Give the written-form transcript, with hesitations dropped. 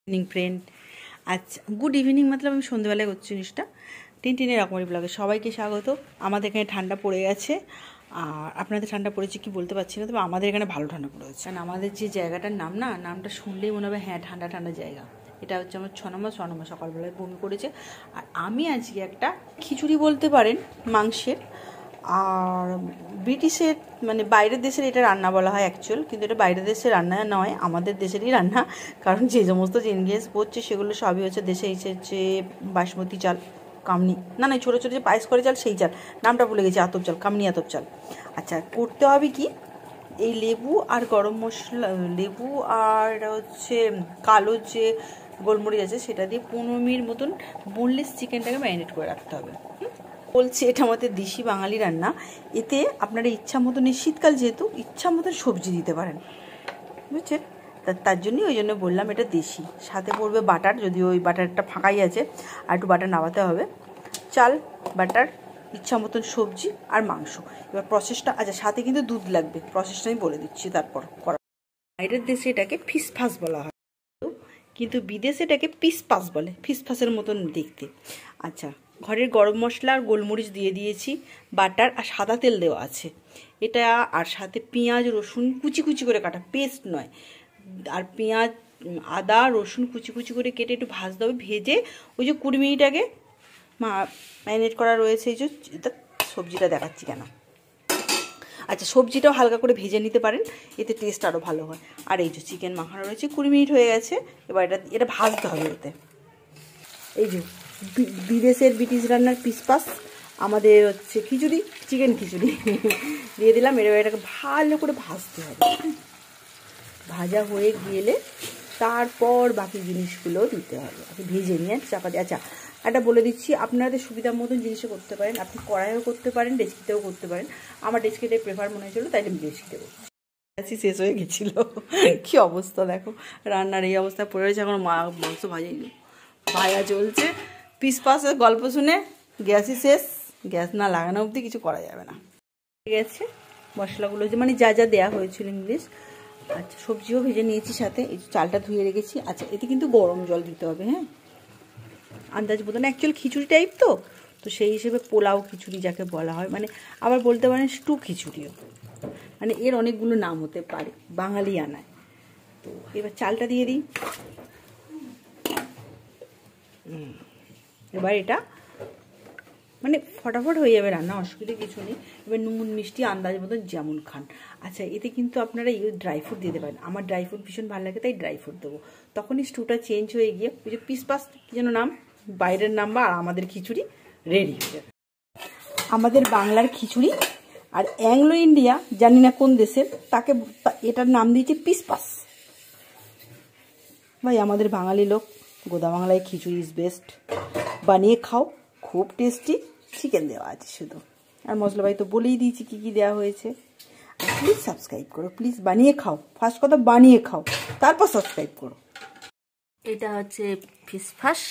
Evening friend. আচ্ছা, good evening মতলব আমি সন্ধ্যেবেলায় করছি জিনিসটা। টিনটিনের রকমের ব্লগে সবাইকে স্বাগত। আমাদের এখানে ঠান্ডা পড়ে গেছে, আর আপনাদের ঠান্ডা পড়েছে কি বলতে পারছি না, তবে আমাদের এখানে ভালো ঠান্ডা পড়েছে। কারণ আমাদের যে জায়গাটার নাম না, নামটা শুনলেই মনে হবে হ্যাঁ ঠান্ডা ঠান্ডা জায়গা। এটা হচ্ছে আমার 6 নম্বর সকালবেলায় বমি করেছে। আর আমি আজকে একটা খিচুড়ি বলতে পারেন মাংসের, আর ব্রিটিশের মানে বাইরের দেশের এটা রান্না বলা হয় অ্যাকচুয়াল, কিন্তু এটা বাইরের দেশের রান্না নয়, আমাদের দেশেরই রান্না। কারণ যে সমস্ত ইনগ্রিডিয়েন্টস পড়ছে সেগুলো সবই হচ্ছে দেশে এসেছে। বাসমতি চাল, কামনি না না ছোটো ছোটো যে পায়েস করে চাল, সেই চাল নামটা ভুলে গেছি, আতপ চাল, কামনি আতপ চাল। আচ্ছা, করতে হবে কি, এই লেবু আর গরম মশলা, লেবু আর হচ্ছে কালো যে গোলমরিচ আছে সেটা দিয়ে 15 মিনিট মতন বোনলেস চিকেনটাকে ম্যারিনেট করে রাখতে হবে। বলছি এটা আমাদের দেশি বাঙালি রান্না। এতে আপনারা ইচ্ছা মতন, এই শীতকাল যেহেতু ইচ্ছা মতন সবজি দিতে পারেন, বুঝছেন? তার জন্যই ওই জন্য বললাম এটা দেশি। সাথে পড়বে বাটার, যদিও ওই বাটারটা ফাঁকাই আছে, আর একটু বাটার নামাতে হবে। চাল, বাটার, ইচ্ছা মতন সবজি আর মাংস। এবার প্রসেসটা, আচ্ছা সাথে কিন্তু দুধ লাগবে, প্রসেসটা আমি বলে দিচ্ছি তারপর করা। বাইরের দেশে এটাকে ফিস ফাস বলা হয়, কিন্তু বিদেশে এটাকে পিস পাস বলে, ফিস ফাসের মতন দেখতে। আচ্ছা, ঘরের গরম মশলা আর গোলমরিচ দিয়ে দিয়েছি, বাটার আর সাদা তেল দেওয়া আছে এটা, আর সাথে পেঁয়াজ রসুন কুচি কুচি করে কাটা, পেস্ট নয়, আর পেঁয়াজ আদা রসুন কুচি কুচি করে কেটে একটু ভাজতে হবে। ভেজে ওই যে 20 মিনিট আগে ম্যারিনেট করা রয়েছে, এই যে সবজিটা দেখাচ্ছি কেন। আচ্ছা, সবজিটাও হালকা করে ভেজে নিতে পারেন, এতে টেস্ট আরও ভালো হয়। আর এই যে চিকেন মাখানো রয়েছে, 20 মিনিট হয়ে গেছে। এবার এটা ভাজতে হবে এতে। এই যে বিদেশের ব্রিটিশ রান্নার পিসপাস, আমাদের হচ্ছে খিচুড়ি, চিকেন খিচুড়ি দিয়ে দিলাম। এবার এটাকে ভালো করে ভাজতে হবে। ভাজা হয়ে গেলে তারপর বাকি জিনিসগুলো দিতে হবে। আপনি ভেজে নিয়ে চাপা দিয়ে। আচ্ছা, একটা বলে দিচ্ছি, আপনাদের সুবিধা মতন জিনিসও করতে পারেন, আপনি কড়াইও করতে পারেন, ডেচকিতেও করতে পারেন। আমার ডেচকিটাই প্রেফার মনে হয়েছিল, তাই আমি ডেচকিতে করছি। গ্যাসই শেষ হয়ে গেছিলো, কী অবস্থা দেখো, রান্নার এই অবস্থা পড়ে রয়েছে। এখন মাংস ভাজা চলছে, পিসপাসের গল্প শুনে গ্যাসই শেষ। গ্যাস না লাগানো অবধি কিছু করা যাবে না। ঠিক আছে, মশলাগুলো যে মানে যা যা দেওয়া হয়েছিল ইংলিশ। আচ্ছা, সবজিও ভেজে নিয়েছি, সাথে এই চালটা ধুয়ে রেখেছি। আচ্ছা, এতে কিন্তু গরম জল দিতে হবে, হ্যাঁ আন্দাজ মতন। অ্যাকচুয়াল খিচুড়ি টাইপ তো, তো সেই হিসেবে পোলাও খিচুড়ি যাকে বলা হয়, মানে আবার বলতে পারেন স্টু খিচুড়িও, মানে এর অনেকগুলো নাম হতে পারে বাঙালি আনায়। তো এবার চালটা দিয়ে দিই। এবার এটা মানে ফটাফট হয়ে যাবে রান্না, অসুবিধা কিছু নেই। এবার নুন মিষ্টি আন্দাজ মতন যেমন খান। আচ্ছা, এতে কিন্তু আপনারা ড্রাই ফ্রুট দিতে পারেন। আমার ড্রাই ফ্রুট ভীষণ ভালো লাগে, তাই ড্রাই ফ্রুট দেবো। তখনই স্টুটা চেঞ্জ হয়ে গিয়ে ওই যে পিসপাস কী যেন নাম, বাইরের নাম, বা আর আমাদের খিচুড়ি রেডি হয়ে যাবে। আমাদের বাংলার খিচুড়ি, আর অ্যাংলো ইন্ডিয়া জানি না কোন দেশের, তাকে এটার নাম দিয়েছে পিসপাস। ভাই আমাদের বাঙালি লোক, গোদা বাংলায় খিচুড়ি ইজ বেস্ট। বানিয়ে খাও, খুব টেস্টি। চিকেন দেওয়া আছে শুধু, আর মশলা ভাই তো বলেই দিয়েছি কী কী দেওয়া হয়েছে। প্লিজ সাবস্ক্রাইব করো, প্লিজ বানিয়ে খাও। ফার্স্ট কথা বানিয়ে খাও, তারপর সাবস্ক্রাইব করো। এটা হচ্ছে ফিসফাস,